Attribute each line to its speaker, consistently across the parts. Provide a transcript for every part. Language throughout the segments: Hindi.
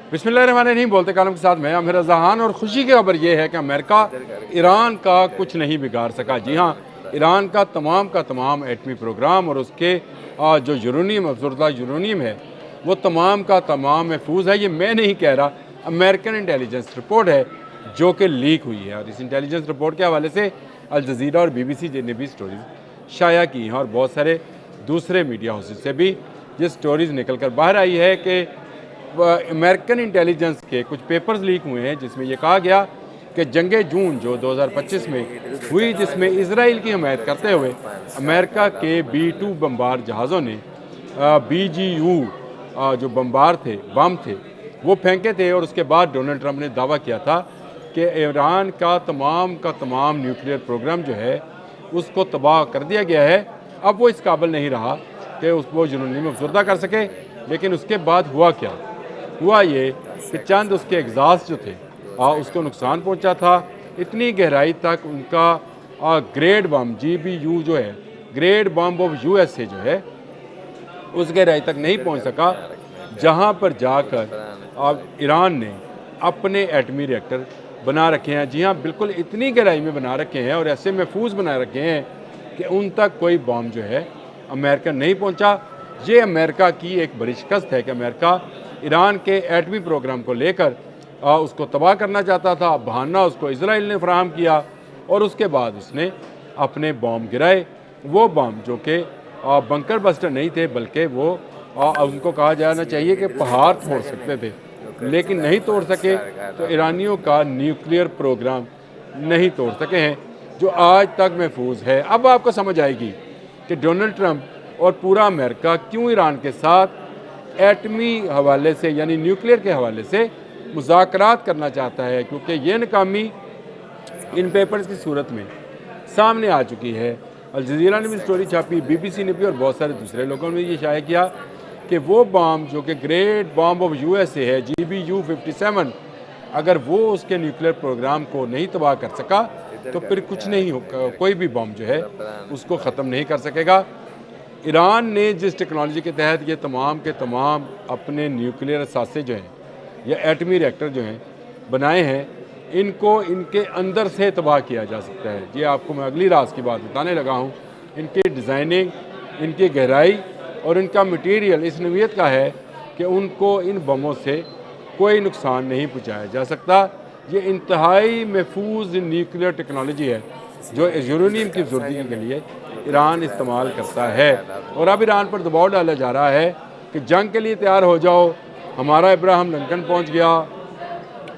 Speaker 1: बिस्मिल्लाहिर्रहमानिर्रहीम बोलते कालम के साथ मैं आमिर रज़ान। और ख़ुशी की खबर यह है कि अमेरिका ईरान का कुछ नहीं बिगाड़ सका। जी हाँ, ईरान का तमाम एटमी प्रोग्राम और उसके जो यूरेनियम अफज़ुर्दा यूरेनियम है वो तमाम का तमाम महफूज है। ये मैं नहीं कह रहा, अमेरिकन इंटेलिजेंस रिपोर्ट है जो कि लीक हुई है। और इस इंटेलिजेंस रिपोर्ट के हवाले से अल जज़ीरा और BBC ने भी स्टोरीज शाया की हैं और बहुत सारे दूसरे मीडिया हाउसेस से भी ये स्टोरीज़ निकल कर बाहर आई है कि अमेरिकन इंटेलिजेंस के कुछ पेपर्स लीक हुए हैं जिसमें यह कहा गया कि जंग जून जो 2025 में हुई, जिसमें इसराइल की हमायत करते हुए अमेरिका के B-2 बम्बार जहाज़ों ने BGU जो बम थे वो फेंके थे। और उसके बाद डोनाल्ड ट्रंप ने दावा किया था कि ईरान का तमाम न्यूक्लियर प्रोग्राम जो है उसको तबाह कर दिया गया है। अब वो इस काबिल नहीं रहा कि वो यूरेनियम अफज़ुर्दा कर सके। लेकिन उसके बाद हुआ ये कि चंद उसके एग्जास्ट जो थे उसको नुकसान पहुंचा था। इतनी गहराई तक उनका ग्रेड बम GBU जो है, ग्रेड बम ऑफ USA जो है, उस गहराई तक नहीं पहुंच सका जहां पर जाकर ईरान ने अपने एटमी रिएक्टर बना रखे हैं। जी हाँ, बिल्कुल इतनी गहराई में बना रखे हैं और ऐसे महफूज बना रखे हैं कि उन तक कोई बम जो है अमेरिका नहीं पहुंचा। ये अमेरिका की एक बड़ी शिकस्त है कि अमेरिका ईरान के एटमी प्रोग्राम को लेकर उसको तबाह करना चाहता था। बहाना उसको इसराइल ने फराहम किया और उसके बाद उसने अपने बम गिराए। वो बम जो कि बंकर बस्टर नहीं थे बल्कि वो उनको कहा जाना चाहिए कि पहाड़ तोड़ सकते थे, लेकिन नहीं तोड़ सके। तो ईरानियों का न्यूक्लियर प्रोग्राम नहीं तोड़ सके हैं जो आज तक महफूज है। अब आपको समझ आएगी कि डोनाल्ड ट्रंप और पूरा अमेरिका क्यों ईरान के साथ एटमी हवाले से यानी न्यूक्लियर के हवाले से मुज़ाकरात करना चाहता है, क्योंकि ये नाकामी इन पेपर्स की सूरत में सामने आ चुकी है। अल जज़ीरा ने भी स्टोरी छापी, BBC ने भी और बहुत सारे दूसरे लोगों ने ये शाया किया कि वो बम जो कि ग्रेट बम ऑफ USA है GBU 57, अगर वो उसके न्यूक्लियर प्रोग्राम को नहीं तबाह कर सका तो फिर कुछ नहीं होगा, कोई भी बम जो है उसको ख़त्म नहीं कर सकेगा। ईरान ने जिस टेक्नोलॉजी के तहत ये तमाम के तमाम अपने न्यूक्लियर असासे जो हैं या एटमी रिएक्टर जो हैं बनाए हैं, इनको इनके अंदर से तबाह किया जा सकता है। ये आपको मैं अगली राज की बात बताने लगा हूँ। इनकी डिज़ाइनिंग, इनकी गहराई और इनका मटेरियल इस नौइयत का है कि उनको इन बमों से कोई नुकसान नहीं पहुँचाया जा सकता। ये इंतहाई महफूज न्यूक्लियर टेक्नोलॉजी है जो यूरेनियम की ज़रूरत के लिए ईरान इस्तेमाल करता है। और अब ईरान पर दबाव डाला जा रहा है कि जंग के लिए तैयार हो जाओ। हमारा इब्राहिम लिंकन पहुंच गया,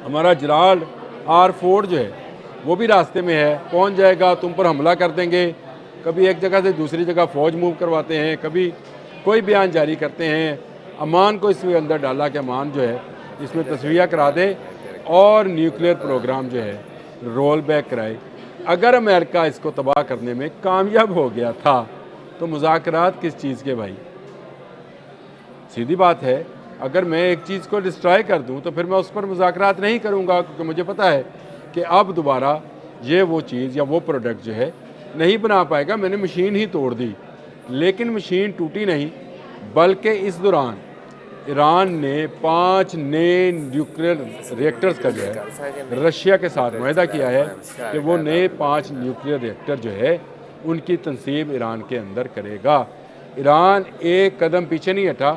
Speaker 1: हमारा जराल्ड R फोर्ड जो है वो भी रास्ते में है, पहुंच जाएगा, तुम पर हमला कर देंगे। कभी एक जगह से दूसरी जगह फ़ौज मूव करवाते हैं, कभी कोई बयान जारी करते हैं। अमान को इसमें अंदर डाला कि अमान जो है इसमें तस्वीर करा दे और न्यूक्लियर प्रोग्राम जो है रोल बैक कराए। अगर अमेरिका इसको तबाह करने में कामयाब हो गया था तो मुज़ाकरात किस चीज़ के भाई? सीधी बात है, अगर मैं एक चीज़ को डिस्ट्रॉय कर दूं तो फिर मैं उस पर मुज़ाकरात नहीं करूंगा, क्योंकि मुझे पता है कि अब दोबारा ये वो चीज़ या वो प्रोडक्ट जो है नहीं बना पाएगा। मैंने मशीन ही तोड़ दी, लेकिन मशीन टूटी नहीं, बल्कि इस दौरान ईरान ने 5 नए न्यूक्लियर रिएक्टर्स का जो है रशिया के साथ मुआहदा किया है कि वो नए 5 न्यूक्लियर रिएक्टर जो है उनकी तनसीब ईरान के अंदर करेगा। ईरान एक कदम पीछे नहीं हटा,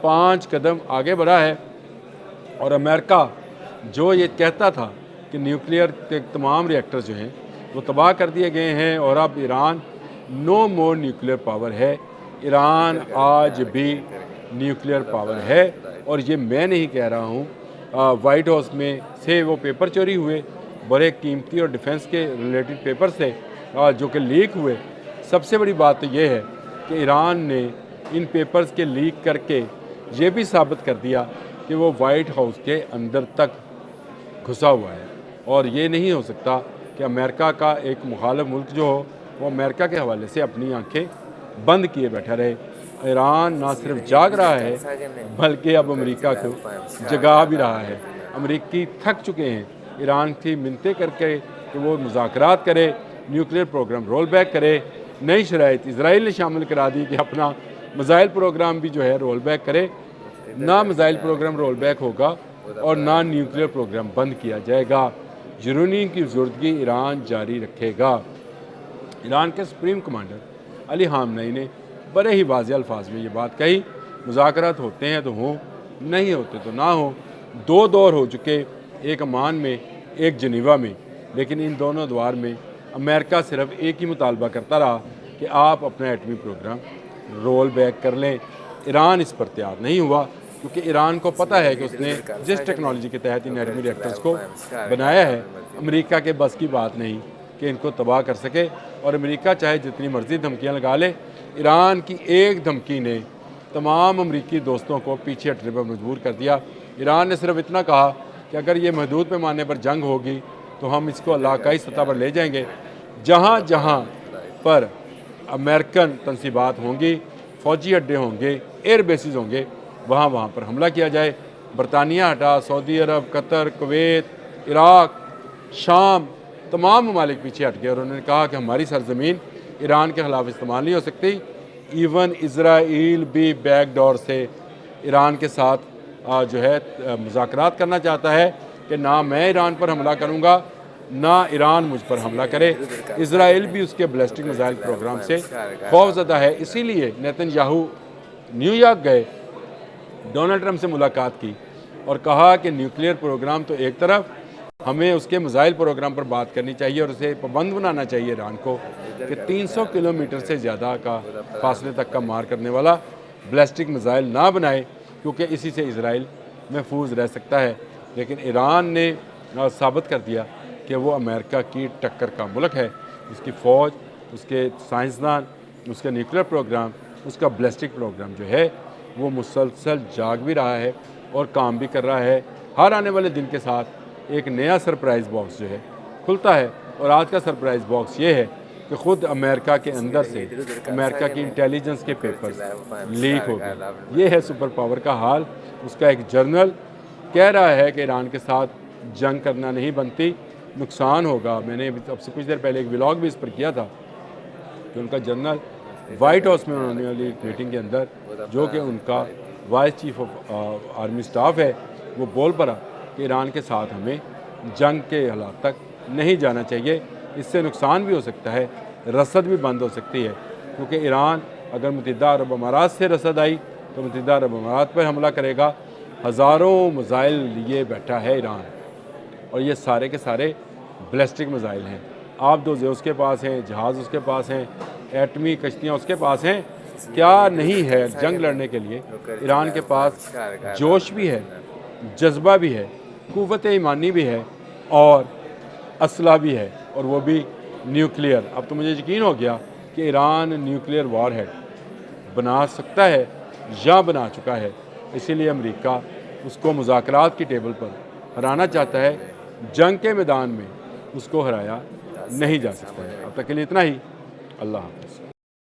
Speaker 1: 5 कदम आगे बढ़ा है। और अमेरिका जो ये कहता था कि न्यूक्लियर के तमाम रिएक्टर्स जो हैं वो तबाह कर दिए गए हैं और अब ईरान नो मोर न्यूक्लियर पावर है। ईरान आज भी न्यूक्लियर पावर है। और ये मैं नहीं कह रहा हूँ, वाइट हाउस में से वो पेपर चोरी हुए, बड़े कीमती और डिफेंस के रिलेटेड पेपर से जो कि लीक हुए। सबसे बड़ी बात तो ये है कि ईरान ने इन पेपर्स के लीक करके ये भी साबित कर दिया कि वो वाइट हाउस के अंदर तक घुसा हुआ है। और ये नहीं हो सकता कि अमेरिका का एक मुखालिफ मुल्क जो हो वो अमेरिका के हवाले से अपनी आंखें बंद किए बैठा रहे। ईरान ना सिर्फ जाग रहा है बल्कि अब अमेरिका को जगा भी रहा है। अमेरिकी थक चुके हैं ईरान की मिन्नतें करके कि वो मुज़ाकरात करे, न्यूक्लियर प्रोग्राम रोल बैक करे। नई शराइत इसराइल ने शामिल करा दी कि अपना मिसाइल प्रोग्राम भी जो है रोल बैक करे। ना मिसाइल प्रोग्राम रोल बैक होगा और ना न्यूक्लियर प्रोग्राम बंद किया जाएगा। यूरेनियम की ज़रूरतगी ईरान जारी रखेगा। ईरान के सुप्रीम कमांडर अली ख़ामनेई ने बड़े ही वाज़ेह अल्फाज में ये बात कही, मुज़ाकरात होते हैं तो हों, नहीं होते तो ना हो। 2 दौर हो चुके, एक अमान में, एक जनीवा में, लेकिन इन दोनों द्वार में अमेरिका सिर्फ एक ही मुतालबा करता रहा कि आप अपना एटमी प्रोग्राम रोल बैक कर लें। ईरान इस पर तैयार नहीं हुआ, क्योंकि ईरान को पता है कि उसने जिस टेक्नोलॉजी के तहत इन एटमी रिएक्टर्स को बनाया है, अमेरिका के बस की बात नहीं कि इनको तबाह कर सके। और अमेरिका चाहे जितनी मर्जी धमकियाँ लगा ले, ईरान की एक धमकी ने तमाम अमरीकी दोस्तों को पीछे हटने पर मजबूर कर दिया। ईरान ने सिर्फ इतना कहा कि अगर ये महदूद पैमाने पर जंग होगी तो हम इसको इलाकाई सतह पर ले जाएंगे। जहाँ जहाँ पर अमेरिकन तनसीबात होंगी, फ़ौजी अड्डे होंगे, एयर बेसिस होंगे, वहाँ वहाँ पर हमला किया जाए। बरतानिया हटा, सऊदी अरब, कतर, कुवैत, इराक, शाम, तमाम ममालिक पीछे हट गए और उन्होंने कहा कि हमारी सरजमीन ईरान के ख़िलाफ़ इस्तेमाल नहीं हो सकती। इवन इसराइल भी बैकडोर से ईरान के साथ जो है मुज़ाकरात करना चाहता है कि ना मैं ईरान पर हमला करूँगा, ना ईरान मुझ पर हमला करे। इसराइल भी उसके बैलिस्टिक मिसाइल प्रोग्राम से खौफज़दा है। इसीलिए नेतन्याहू न्यूयॉर्क गए, डोनाल्ड ट्रंप से मुलाकात की और कहा कि न्यूक्लियर प्रोग्राम तो एक तरफ, हमें उसके मिसाइल प्रोग्राम पर बात करनी चाहिए और उसे पाबंद बनाना चाहिए ईरान को कि 300 किलोमीटर से ज़्यादा का फासले तक का मार करने वाला बैलिस्टिक मिसाइल ना बनाए, क्योंकि इसी से इसराइल महफूज रह सकता है। लेकिन ईरान ने साबित कर दिया कि वो अमेरिका की टक्कर का मुल्क है। उसकी फ़ौज, उसके साइंसदान, उसका न्यूक्लियर प्रोग्राम, उसका बैलिस्टिक प्रोग्राम जो है वो मुसलसल जाग भी रहा है और काम भी कर रहा है। हर आने वाले दिन के साथ एक नया सरप्राइज़ बॉक्स जो है खुलता है। और आज का सरप्राइज़ बॉक्स ये है कि ख़ुद अमेरिका के अंदर से अमेरिका की इंटेलिजेंस के पेपर्स लीक हो गए। ये है सुपर पावर का हाल। उसका एक जर्नल कह रहा है कि ईरान के साथ जंग करना नहीं बनती, नुकसान होगा। मैंने अब से कुछ देर पहले एक व्लॉग भी इस पर किया था कि उनका जर्नल वाइट हाउस में होने वाली एक मीटिंग के अंदर, जो कि उनका vice chief of army staff है, वो बोल पड़ा कि ईरान के साथ हमें जंग के हालात तक नहीं जाना चाहिए। इससे नुकसान भी हो सकता है, रसद भी बंद हो सकती है, क्योंकि ईरान अगर मुत्तहिदा अरब अमारात से रसद आई तो मुत्तहिदा अरब अमारात पर हमला करेगा। हज़ारों मिसाइल लिए बैठा है ईरान और ये सारे के सारे बैलिस्टिक मिसाइल हैं। आप दो उसके पास हैं, जहाज़ उसके पास हैं, एटमी कश्तियाँ उसके पास हैं। क्या नहीं है जंग लड़ने के लिए? ईरान के पास जोश भी है, जज्बा भी है, क़ुव्वत ईमानी भी है और असला भी है, और वो भी न्यूक्लियर। अब तो मुझे यकीन हो गया कि ईरान न्यूक्लियर वॉरहेड बना सकता है या बना चुका है। इसीलिए अमेरिका उसको मुज़ाकरात की टेबल पर हराना चाहता है, जंग के मैदान में उसको हराया नहीं जा सकता है। अब तक के लिए इतना ही। अल्लाह हाफ़िज़।